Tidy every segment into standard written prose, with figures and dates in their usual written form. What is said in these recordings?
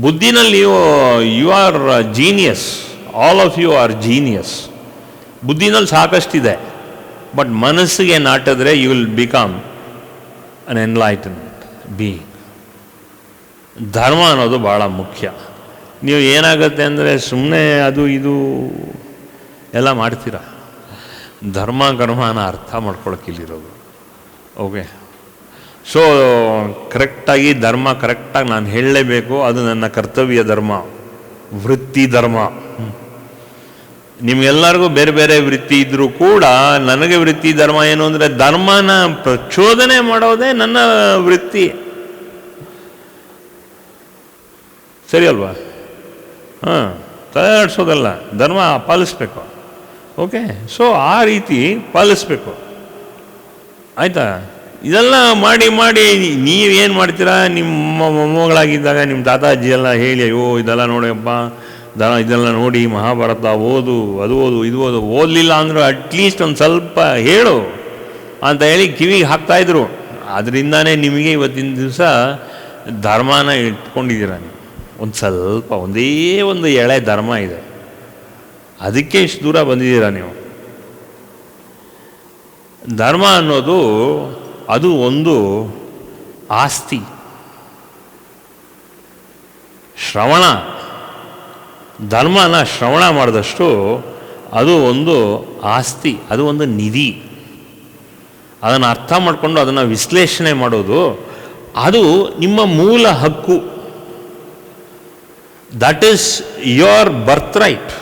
ಬುದ್ಧಿನಲ್ಲಿ you are genius, all of you are genius. ಬುದ್ಧಿನಲ್ಲಿ ಸಾಕಷ್ಟಿದೆ, but ಮನಸ್ಸಿಗೆ ನಾಟಿದ್ರೆ you will become an enlightened being. ಧರ್ಮ ಅನ್ನೋದು ಭಾಳ ಮುಖ್ಯ. ನೀವು ಏನಾಗುತ್ತೆ ಅಂದರೆ ಸುಮ್ಮನೆ ಅದು ಇದು ಎಲ್ಲ ಮಾಡ್ತೀರ. ಧರ್ಮ ಕರ್ಮನ ಅರ್ಥ ಮಾಡ್ಕೊಳಕ್ಕಿಲ್ಲಿರೋದು. ಓಕೆ, ಸೊ ಕರೆಕ್ಟಾಗಿ ಧರ್ಮ ಕರೆಕ್ಟಾಗಿ ನಾನು ಹೇಳಲೇಬೇಕು. ಅದು ನನ್ನ ಕರ್ತವ್ಯ ಧರ್ಮ, ವೃತ್ತಿ ಧರ್ಮ. ನಿಮಗೆಲ್ಲರಿಗೂ ಬೇರೆ ಬೇರೆ ವೃತ್ತಿ ಇದ್ದರೂ ಕೂಡ ನನಗೆ ವೃತ್ತಿ ಧರ್ಮ ಏನು ಅಂದರೆ ಧರ್ಮನ ಪ್ರಚೋದನೆ ಮಾಡೋದೇ ನನ್ನ ವೃತ್ತಿ. ಸರಿ ಅಲ್ವಾ? ಹಾಂ, ತಲೆ ಆಡಿಸೋದಲ್ಲ, ಧರ್ಮ ಪಾಲಿಸ್ಬೇಕು. ಓಕೆ, ಸೊ ಆ ರೀತಿ ಪಾಲಿಸ್ಬೇಕು. ಆಯಿತಾ? ಇದೆಲ್ಲ ಮಾಡಿ ಮಾಡಿ ನೀವೇನು ಮಾಡ್ತೀರಾ? ನಿಮ್ಮ ಮೊಮ್ಮಗಳಾಗಿದ್ದಾಗ ನಿಮ್ಮ ತಾತಾಜಿ ಎಲ್ಲ ಹೇಳಿ, ಅಯ್ಯೋ ಇದೆಲ್ಲ ನೋಡಿಯಪ್ಪ, ಇದೆಲ್ಲ ನೋಡಿ ಮಹಾಭಾರತ ಓದು, ಅದು ಓದು, ಇದು ಓದು. ಓದಲಿಲ್ಲ ಅಂದರೂ ಅಟ್ಲೀಸ್ಟ್ ಒಂದು ಸ್ವಲ್ಪ ಹೇಳು ಅಂತ ಹೇಳಿ ಕಿವಿಗೆ ಹಾಕ್ತಾಯಿದ್ರು. ಅದರಿಂದಾನೇ ನಿಮಗೆ ಇವತ್ತಿನ ದಿವಸ ಧರ್ಮನ ಇಟ್ಕೊಂಡಿದ್ದೀರ ನೀವು. ಒಂದು ಸ್ವಲ್ಪ, ಒಂದೇ ಒಂದು ಎಳೆ ಧರ್ಮ ಇದೆ, ಅದಕ್ಕೆ ಇಷ್ಟು ದೂರ ಬಂದಿದ್ದೀರ ನೀವು. ಧರ್ಮ ಅನ್ನೋದು ಅದು ಒಂದು ಆಸ್ತಿ. ಶ್ರವಣ, ಧರ್ಮನ ಶ್ರವಣ ಮಾಡಿದಷ್ಟು ಅದು ಒಂದು ಆಸ್ತಿ, ಅದು ಒಂದು ನಿಧಿ. ಅದನ್ನು ಅರ್ಥ ಮಾಡಿಕೊಂಡು ಅದನ್ನು ವಿಶ್ಲೇಷಣೆ ಮಾಡೋದು ಅದು ನಿಮ್ಮ ಮೂಲ ಹಕ್ಕು. That is your birth right.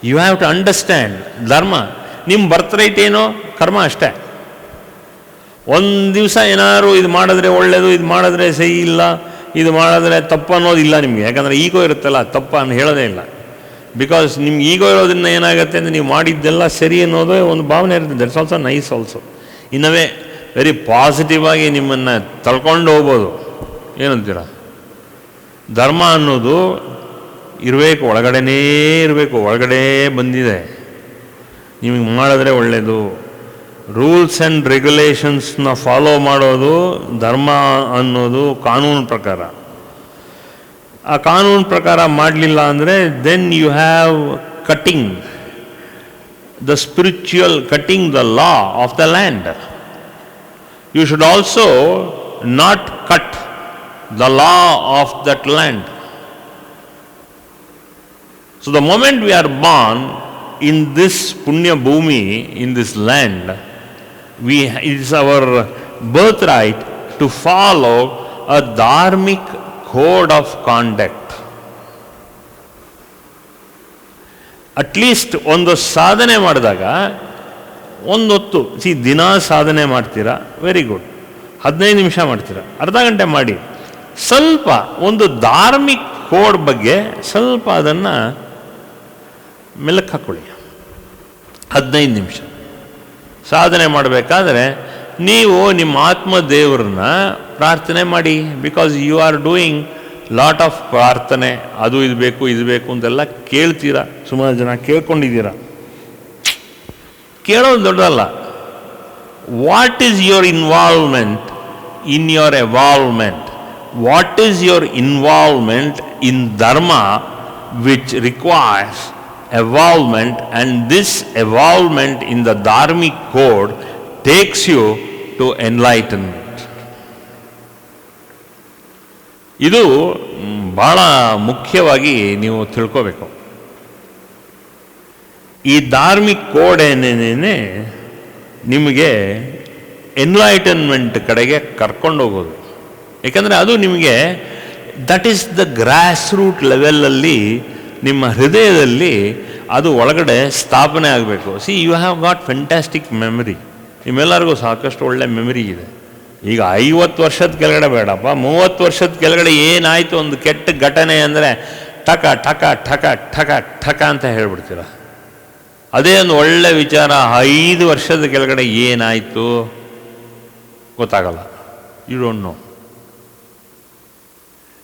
You have to understand dharma. ನಿಮ್ಮ ಬರ್ತ್ ರೈಟ್ ಏನೋ ಕರ್ಮ ಅಷ್ಟೇ. ಒಂದು ದಿವಸ ಏನಾದ್ರು ಇದು ಮಾಡಿದ್ರೆ ಒಳ್ಳೆಯದು, ಇದು ಮಾಡಿದ್ರೆ ಸಹಿ ಇಲ್ಲ, ಇದು ಮಾಡಿದ್ರೆ ತಪ್ಪು ಅನ್ನೋದಿಲ್ಲ ನಿಮಗೆ. ಯಾಕಂದರೆ ಈಗೋ ಇರುತ್ತಲ್ಲ, ತಪ್ಪ ಅಂತ ಹೇಳೋದೇ ಇಲ್ಲ. ಬಿಕಾಸ್ ನಿಮ್ಗೆ ಈಗೋ ಇರೋದ್ರಿಂದ ಏನಾಗುತ್ತೆ ಅಂದರೆ ನೀವು ಮಾಡಿದ್ದೆಲ್ಲ ಸರಿ ಅನ್ನೋದು ಒಂದು ಭಾವನೆ ಇರುತ್ತೆ. That's also nice also. ಇನ್ನವೇ ವೆರಿ ಪಾಸಿಟಿವ್ ಆಗಿ ನಿಮ್ಮನ್ನು ತಳ್ಕೊಂಡು ಹೋಗ್ಬೋದು. ಏನಂತೀರ? ಧರ್ಮ ಅನ್ನೋದು ಇರಬೇಕು, ಒಳಗಡೆನೇ ಇರಬೇಕು. ಒಳಗಡೆ ಬಂದಿದೆ, ನಿಮಗೆ ಮಾಡಿದ್ರೆ ಒಳ್ಳೆಯದು. ರೂಲ್ಸ್ ಆ್ಯಂಡ್ ರೆಗ್ಯುಲೇಷನ್ಸ್ನ ಫಾಲೋ ಮಾಡೋದು ಧರ್ಮ ಅನ್ನೋದು ಕಾನೂನು ಪ್ರಕಾರ. ಆ ಕಾನೂನು ಪ್ರಕಾರ ಮಾಡಲಿಲ್ಲ ಅಂದರೆ then you have cutting the spiritual, cutting the law of the land. You should also not cut the law of that land. So the moment we are born in this punya bhumi, in this land, it is our birthright to follow a dharmic code of conduct. At least ಒಂದು ಸಾಧನೆ ಮಾಡಿದಾಗ ಒಂದೊತ್ತು ದಿನ ಸಾಧನೆ ಮಾಡ್ತೀರಾ, very good. 15 ನಿಮಿಷ ಮಾಡ್ತೀರಾ, ಅರ್ಧ ಗಂಟೆ ಮಾಡಿ. ಸ್ವಲ್ಪ ಒಂದು ಧಾರ್ಮಿಕ ಕೋಡ್ ಬಗ್ಗೆ ಸ್ವಲ್ಪ ಅದನ್ನು ಮೆಲುಕು ಹಾಕ್ಕೊಳ್ಳಿ. 15 ನಿಮಿಷ ಸಾಧನೆ ಮಾಡಬೇಕಾದ್ರೆ ನೀವು ನಿಮ್ಮ ಆತ್ಮ ದೇವರನ್ನ ಪ್ರಾರ್ಥನೆ ಮಾಡಿ. Because you are doing lot of prarthane. ಅದು ಇದು ಬೇಕು, ಇದು ಬೇಕು ಅಂತೆಲ್ಲ ಕೇಳ್ತೀರಾ. ಸುಮಾರು ಜನ ಕೇಳ್ಕೊಂಡಿದ್ದೀರಾ. ಕೇಳೋದು ದೊಡ್ಡದಲ್ಲ. What is your involvement in your evolvement? What is your involvement in dharma which requires evolvement, and this evolvement in the dharmic code takes you to enlightenment? ಇದು ಬಹಳ ಮುಖ್ಯವಾಗಿ ನೀವು ತಿಳ್ಕೋಬೇಕು. ಈ ಧಾರ್ಮಿಕ್ ಕೋಡ್ ಏನೇನೇ ನಿಮಗೆ ಎನ್ಲೈಟನ್ಮೆಂಟ್ ಕಡೆಗೆ ಕರ್ಕೊಂಡು ಹೋಗೋದು. ಏಕೆಂದರೆ ಅದು ನಿಮಗೆ that is the grass root ಲೆವೆಲಲ್ಲಿ, ನಿಮ್ಮ ಹೃದಯದಲ್ಲಿ ಅದು ಒಳಗಡೆ ಸ್ಥಾಪನೆ ಆಗಬೇಕು. See, you have got fantastic memory. ನಿಮ್ಮೆಲ್ಲರಿಗೂ ಸಾಕಷ್ಟು ಒಳ್ಳೆ ಮೆಮರಿ ಇದೆ. ಈಗ 50 ವರ್ಷದ ಕೆಳಗಡೆ ಬೇಡಪ್ಪ, 30 ವರ್ಷದ ಕೆಳಗಡೆ ಏನಾಯಿತು ಒಂದು ಕೆಟ್ಟ ಘಟನೆ ಅಂದರೆ ಠಕ ಠಕ ಠಕ ಠಕ ಠಕ ಅಂತ ಹೇಳ್ಬಿಡ್ತೀರ. ಅದೇ ಒಂದು ಒಳ್ಳೆ ವಿಚಾರ 5 ವರ್ಷದ ಕೆಳಗಡೆ ಏನಾಯಿತು ಗೊತ್ತಾಗಲ್ಲ. You don't know.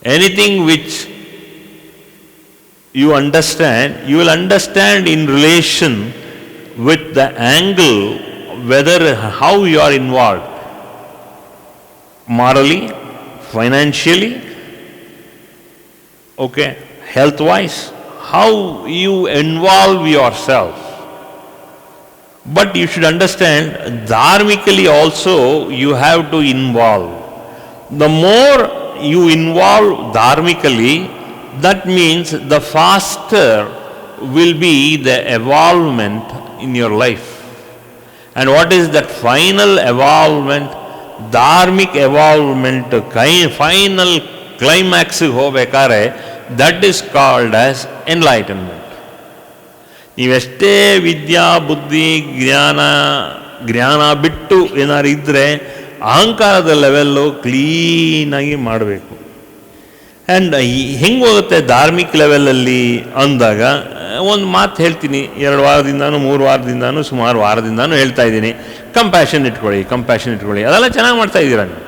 Anything which you understand, you will understand in relation with the angle, whether how you are involved morally, financially, Okay, health-wise, how you involve yourself. But you should understand, dharmically also you have to involve. The more you involve dharmically, that means the faster will be the evolvement in your life. And what is that final evolvement? Dharmic evolvement, final climax ಹೋಗಬೇಕಾದ್ರೆ that is called as enlightenment. ನೀವೆಷ್ಟೇ ವಿದ್ಯಾ ಬುದ್ಧಿ ಜ್ಞಾನ ಬಿಟ್ಟು ಏನಾದ್ರು ಇದ್ದರೆ ಅಹಂಕಾರದ level ಕ್ಲೀನಾಗಿ ಮಾಡಬೇಕು. And ಹೆಂಗೆ ಹೋಗುತ್ತೆ ಧಾರ್ಮಿಕ ಲೆವೆಲಲ್ಲಿ ಅಂದಾಗ, ಒಂದು ಮಾತು ಹೇಳ್ತೀನಿ, 2 ವಾರದಿಂದಾನು 3 ವಾರದಿಂದಾನು ಸುಮಾರು ವಾರದಿಂದಾನು ಹೇಳ್ತಾ ಇದ್ದೀನಿ, ಕಂಪ್ಯಾಷನ್ ಇಟ್ಕೊಳ್ಳಿ. ಅದೆಲ್ಲ ಚೆನ್ನಾಗಿ ಮಾಡ್ತಾ ಇದ್ದೀರ ನೀವು.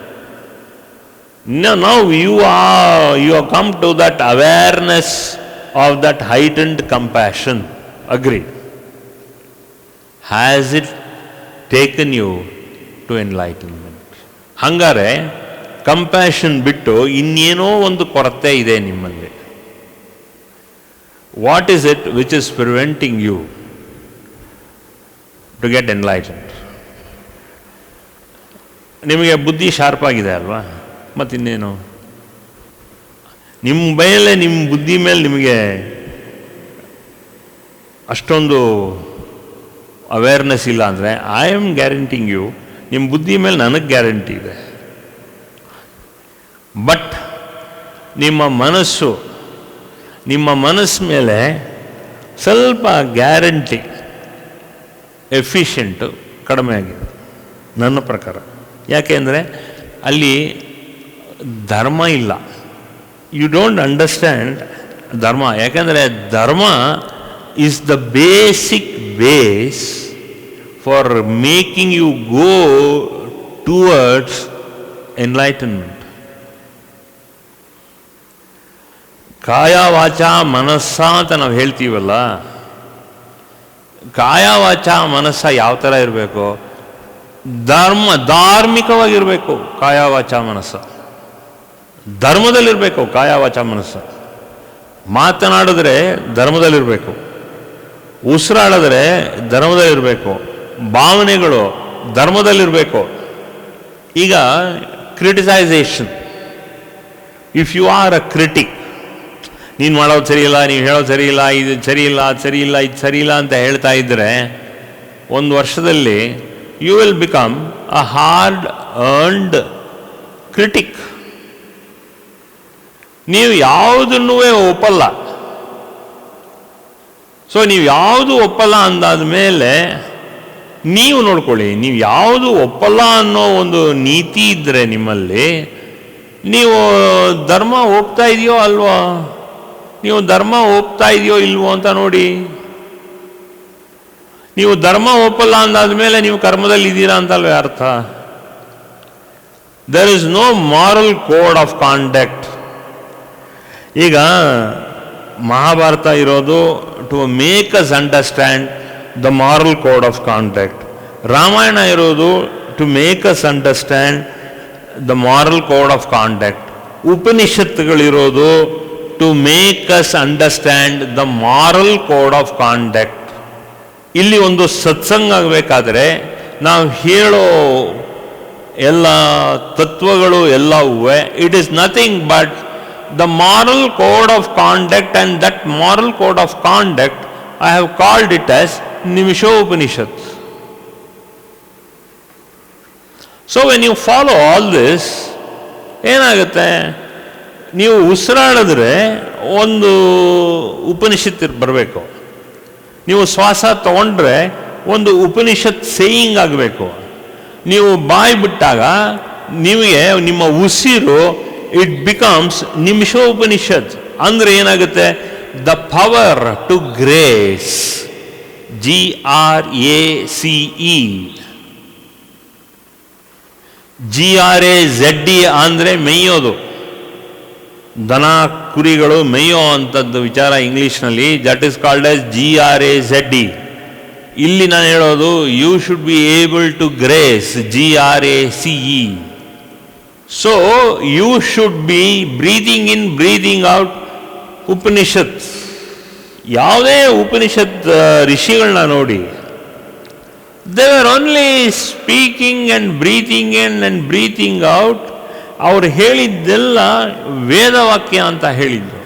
Now you have come to that awareness of that heightened compassion. Agreed. Has it taken you to enlightenment? ಹಂಗಾರೆ ಕಂಪ್ಯಾಷನ್ ಬಿಟ್ಟು ಇನ್ನೇನೋ ಒಂದು ಕೊರತೆ ಇದೆ ನಿಮ್ಮಲ್ಲಿ. What is it which is preventing you to get enlightened? ನಿಮಗೆ ಬುದ್ಧಿ ಶಾರ್ಪ್ ಆಗಿದೆ ಅಲ್ವಾ, ಮತ್ತಿನ್ನೇನು? ನಿಮ್ಮ ಬುದ್ಧಿ ಮೇಲೆ ನಿಮಗೆ ಅಷ್ಟೊಂದು ಅವೇರ್ನೆಸ್ ಇಲ್ಲ ಅಂದರೆ, ಐ ಆಮ್ ಗ್ಯಾರಂಟಿಂಗ್ ಯು, ನಿಮ್ಮ ಬುದ್ಧಿ ಮೇಲೆ ನನಗೆ ಗ್ಯಾರಂಟಿ ಇದೆ. ಬಟ್ ನಿಮ್ಮ ಮನಸ್ಸು ಮೇಲೆ ಸ್ವಲ್ಪ ಗ್ಯಾರಂಟಿ ಎಫಿಷಿಯೆಂಟು ಕಡಿಮೆ ಆಗಿದೆ ನನ್ನ ಪ್ರಕಾರ. ಯಾಕೆ ಅಂದರೆ ಅಲ್ಲಿ ಧರ್ಮ ಇಲ್ಲ. You don't understand dharma. ಯಾಕೆಂದರೆ dharma is the basic base for making you go towards enlightenment. ಕಾಯ ವಾಚ ಮನಸ್ಸ ಅಂತ ನಾವು ಹೇಳ್ತೀವಲ್ಲ, ಕಾಯ ವಾಚ ಮನಸ್ಸ ಯಾವ ಥರ ಇರಬೇಕು? ಧಾರ್ಮಿಕವಾಗಿರಬೇಕು ಕಾಯ ವಾಚ ಮನಸ್ಸ. ಧರ್ಮದಲ್ಲಿರಬೇಕು ಕಾಯ ವಾಚ ಮನಸ್ಸ. ಮಾತನಾಡಿದ್ರೆ ಧರ್ಮದಲ್ಲಿರಬೇಕು, ಉಸಿರಾಡಿದ್ರೆ ಧರ್ಮದಲ್ಲಿರಬೇಕು, ಭಾವನೆಗಳು ಧರ್ಮದಲ್ಲಿರಬೇಕು. ಈಗ criticisation, if you are a critic, ನೀನು ಮಾಡೋದು ಸರಿಯಿಲ್ಲ, ನೀವು ಹೇಳೋದು ಸರಿಯಿಲ್ಲ, ಇದು ಸರಿಯಿಲ್ಲ, ಅದು ಸರಿಯಿಲ್ಲ, ಇದು ಸರಿಯಿಲ್ಲ ಅಂತ ಹೇಳ್ತಾ ಇದ್ದರೆ, 1 ವರ್ಷದಲ್ಲಿ you will become a hard earned critic. ನೀವು ಯಾವುದನ್ನೂ ಒಪ್ಪಲ್ಲ. ಸೊ ನೀವು ಯಾವುದು ಒಪ್ಪಲ್ಲ ಅಂದಾದ ಮೇಲೆ ನೀವು ನೋಡ್ಕೊಳ್ಳಿ, ನೀವು ಯಾವುದು ಒಪ್ಪಲ್ಲ ಅನ್ನೋ ಒಂದು ನೀತಿ ಇದ್ದರೆ ನಿಮ್ಮಲ್ಲಿ, ನೀವು ಧರ್ಮ ಹೋಗ್ತಾ ಇದೆಯೋ ಅಲ್ವೋ, ನೀವು ಧರ್ಮ ಒಪ್ತಾ ಇದೆಯೋ ಇಲ್ವೋ ಅಂತ ನೋಡಿ. ನೀವು ಧರ್ಮ ಒಪ್ಪಲ್ಲ ಅಂದಾದ ಮೇಲೆ ನೀವು ಕರ್ಮದಲ್ಲಿ ಇದ್ದೀರಾ ಅಂತಲ್ವೇ ಅರ್ಥ. There is no moral code of conduct. ಈಗ ಮಹಾಭಾರತ ಇರೋದು to make us understand the moral code of conduct. Ramayana ಇರೋದು to make us understand the moral code of conduct. ಉಪನಿಷತ್ತುಗಳಿರೋದು to make us understand the moral code of conduct. ಇಲ್ಲಿ ಒಂದು ಸತ್ಸಂಗ ಆಗಬೇಕಾದ್ರೆ ನಾವು ಹೇಳೋ ಎಲ್ಲ ತತ್ವಗಳು ಎಲ್ಲವೂ it is nothing but the moral code of conduct, and that moral code of conduct I have called it as Nimishopanishad. So when you follow all this, ಏನಾಗುತ್ತೆ, ನೀವು ಉಸಿರಾಡಿದ್ರೆ ಒಂದು ಉಪನಿಷತ್ ಬರಬೇಕು, ನೀವು ಶ್ವಾಸ ತಗೊಂಡ್ರೆ ಒಂದು ಉಪನಿಷತ್ ಸೇಯಿಂಗ್ ಆಗಬೇಕು. ನೀವು ಬಾಯಿ ಬಿಟ್ಟಾಗ ನಿಮಗೆ ನಿಮ್ಮ ಉಸಿರು ಇಟ್ ಬಿಕಮ್ಸ್ ನಿಮಿಷೋಪನಿಷತ್. ಅಂದರೆ ಏನಾಗುತ್ತೆ, the power to grace, GRACE, GRAZE ಅಂದರೆ ಮೇಯೋದು. ದನ ಕುರಿಗಳು ಮೇಯೋ ಅಂಥದ್ದು ವಿಚಾರ ಇಂಗ್ಲೀಷ್ನಲ್ಲಿ, that is called as GRAZE. ಇಲ್ಲಿ ನಾನು ಹೇಳೋದು you should be able to grace, GRACE. So you should be breathing in breathing out Upanishad, ಯಾವುದೇ ಉಪನಿಷತ್ ಋಷಿಗಳನ್ನ ನೋಡಿ, they are only speaking and breathing in and breathing out. ಅವ್ರು ಹೇಳಿದ್ದೆಲ್ಲ ವೇದವಾಕ್ಯ ಅಂತ ಹೇಳಿದ್ರು.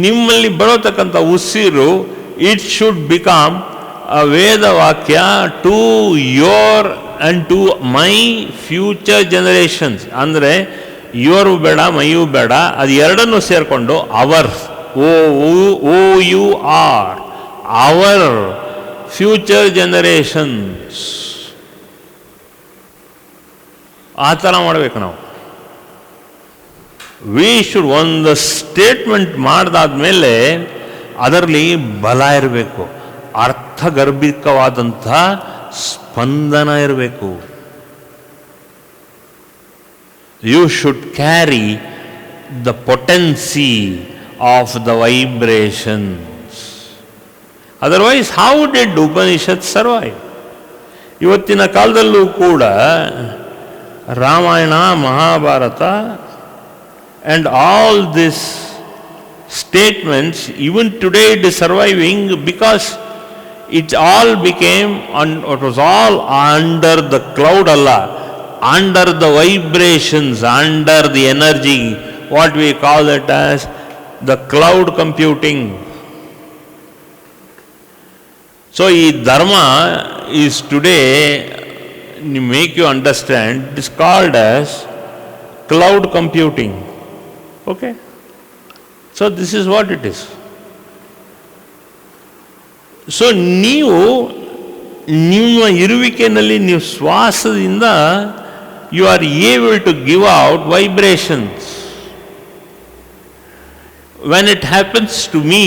ನಿಮ್ಮಲ್ಲಿ ಬರೋತಕ್ಕಂಥ ಉಸಿರು, it should become a vedavakya to your and to my future generations. ಅಂದರೆ ಇವರು ಬೇಡ, ಮೈಯೂ ಬೇಡ, ಅದು ಎರಡನ್ನೂ ಸೇರಿಕೊಂಡು hour, O U R, our future generations, ಆ ಥರ ಮಾಡಬೇಕು ನಾವು. ವಿ ಶುಡ್ ಒಂದು ಸ್ಟೇಟ್ಮೆಂಟ್ ಮಾಡಿದಾದ್ಮೇಲೆ ಅದರಲ್ಲಿ ಬಲ ಇರಬೇಕು, ಅರ್ಥಗರ್ಭಿತವಾದಂಥ ಸ್ಪಂದನ ಇರಬೇಕು. You should carry the potency of the vibrations. Otherwise how did Upanishad survive? ಇವತ್ತಿನ ಕಾಲದಲ್ಲೂ ಕೂಡ Ramayana, Mahabharata and all these statements, even today it is surviving because it all became, it was all under the cloud, Allah, under the vibrations, under the energy, what we call it as the cloud computing. So dharma is today, to make you understand, it is called as cloud computing. Okay? So this is what it is. So ನೀವು ನಿಮ್ಮ ಇರುವಿಕೆಯಲ್ಲಿ ನೀವು ಶ್ವಾಸದಿಂದ you are able to give out vibrations. When it happens to me,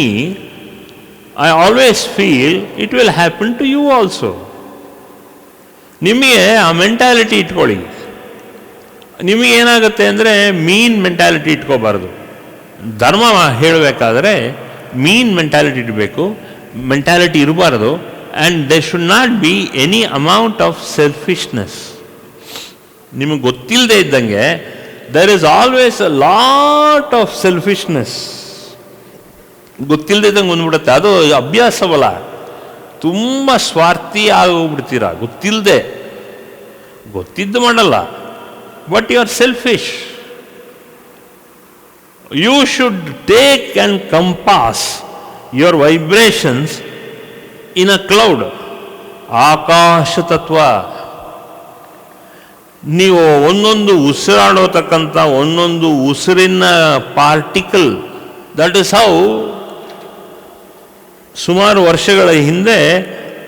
I always feel it will happen to you also. ನಿಮಗೆ ಆ mentality ಇಟ್ಕೊಳ್ಳಿ. ನಿಮಗೇನಾಗುತ್ತೆ ಅಂದರೆ ಮೀನ್ mentality ಇಟ್ಕೋಬಾರ್ದು. ಧರ್ಮ ಹೇಳಬೇಕಾದ್ರೆ ಮೀನ್ ಮೆಂಟ್ಯಾಲಿಟಿ ಇಡಬೇಕು, ಮೆಂಟ್ಯಾಲಿಟಿ ಇರಬಾರ್ದು. And they should not be any amount of selfishness. ನಿಮಗೆ ಗೊತ್ತಿಲ್ಲದೆ ಇದ್ದಂಗೆ there is always a lot of selfishness. ಗೊತ್ತಿಲ್ಲದೆ ಇದ್ದಂಗೆ ಬಂದ್ಬಿಡುತ್ತೆ. ಅದು ಅಭ್ಯಾಸವಲ್ಲ, ತುಂಬ ಸ್ವಾರ್ಥಿ ಆಗೋಗ್ಬಿಡ್ತೀರ ಗೊತ್ತಿಲ್ಲದೆ. ಗೊತ್ತಿದ್ದು ಮಾಡಲ್ಲ, but you are selfish. You should take and compass your vibrations in a cloud. ಆಕಾಶ ತತ್ವ. ನೀವು ಒಂದೊಂದು ಉಸಿರಾಡೋತಕ್ಕಂಥ ಒಂದೊಂದು ಉಸಿರಿನ ಪಾರ್ಟಿಕಲ್, ದಟ್ ಇಸ್ ಹೌ ಸುಮಾರು ವರ್ಷಗಳ ಹಿಂದೆ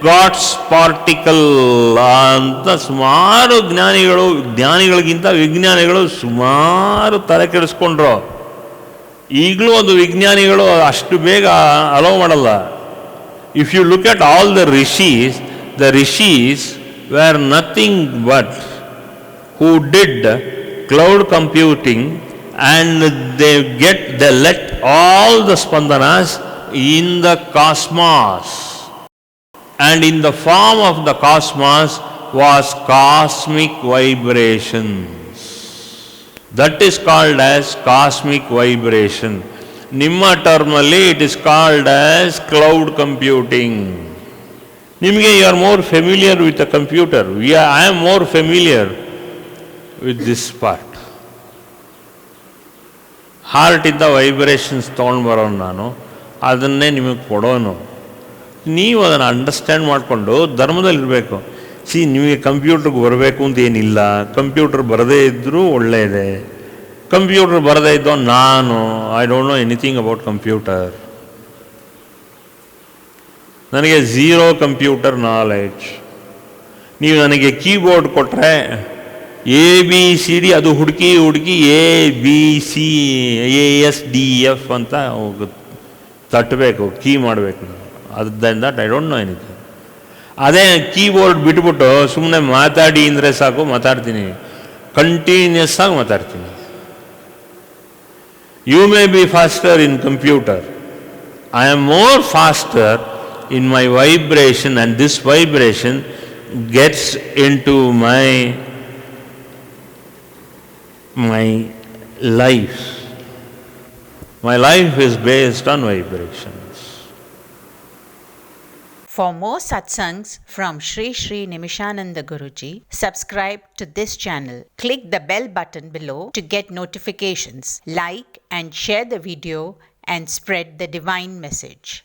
ಗಾಡ್ಸ್ ಪಾರ್ಟಿಕಲ್ ಅಂತ ಸುಮಾರು ಜ್ಞಾನಿಗಳಿಗಿಂತ ವಿಜ್ಞಾನಿಗಳು ಸುಮಾರು ತಲೆ ಕೆಡಿಸ್ಕೊಂಡ್ರು. ಈಗಲೂ ಅದು ವಿಜ್ಞಾನಿಗಳು ಅಷ್ಟು ಬೇಗ ಅಲೋ ಮಾಡಲ್ಲ. If you look at all the rishis were nothing but who did cloud computing and they let all the spandanas in the cosmos. And in the form of the cosmos was cosmic vibrations. That is called as cosmic vibration. Nimma termally it is called as cloud computing. Nimge you are more familiar with a computer. I am more familiar with this part. Heart ಇಂದ vibrations ತೊಗೊಂಡು ಬರೋನು ನಾನು, ಅದನ್ನೇ ನಿಮಗೆ ಕೊಡೋನು. ನೀವು ಅದನ್ನು understand ಮಾಡಿಕೊಂಡು ಧರ್ಮದಲ್ಲಿರಬೇಕು. ನಿಮಗೆ ಕಂಪ್ಯೂಟ್ರಿಗೆ ಬರಬೇಕು ಅಂತ ಏನಿಲ್ಲ, ಕಂಪ್ಯೂಟರ್ ಬರದೇ ಇದ್ದರೂ ಒಳ್ಳೆಯದೇ. ಕಂಪ್ಯೂಟರ್ ಬರದೇ ಇದ್ದೋ ನಾನು I don't know anything about computer. ನನಗೆ ಝೀರೋ ಕಂಪ್ಯೂಟರ್ ನಾಲೆಡ್ಜ್. ನೀವು ನನಗೆ ಕೀಬೋರ್ಡ್ ಕೊಟ್ಟರೆ ABCD ಅದು ಹುಡುಕಿ ABCASDF ಅಂತ ತಟ್ಟಬೇಕು, ಕೀ ಮಾಡಬೇಕು. ಅದರಿಂದ ಐ ಡೋಂಟ್ ನೋ ಎನಿಥಿಂಗ್. ಅದೇ ಕೀಬೋರ್ಡ್ ಬಿಟ್ಬಿಟ್ಟು ಸುಮ್ಮನೆ ಮಾತಾಡಿ ಅಂದರೆ ಸಾಕು, ಮಾತಾಡ್ತೀನಿ, ಕಂಟಿನ್ಯೂಸ್ ಆಗಿ ಮಾತಾಡ್ತೀನಿ. You may be faster in computer, I am more faster in my vibration, and this vibration gets into my life. My life is based on vibrations. For more satsangs from Sri Sri Nimishananda Guruji, subscribe to this channel. Click the bell button below to get notifications. Like and share the video and spread the divine message.